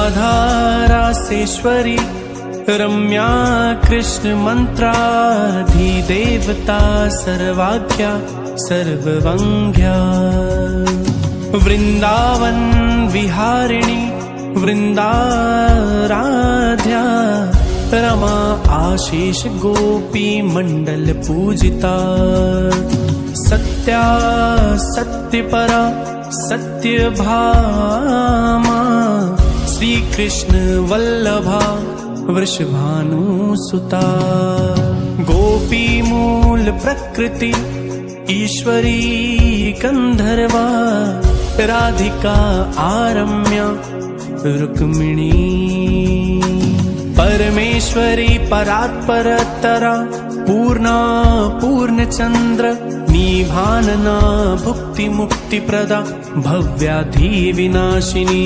राधा रासेश्वरी रम्या कृष्ण मंत्राधिदेवता सर्वाख्या सर्ववंग्या वृंदावन विहारिणी वृंदाराध्या रमा आशीष गोपी मंडल पूजिता सत्या सत्यपरा सत्यभामा श्री कृष्ण वल्लभा वृषभानुसुता गोपी मूल प्रकृति ईश्वरी गंधर्वा राधिका आरम्या रुक्मिणी परमेश्वरी परात्परतरा पूर्णा पूर्णचंद्र निभानना भुक्ति मुक्ति प्रदा भव्याधि विनाशिनी।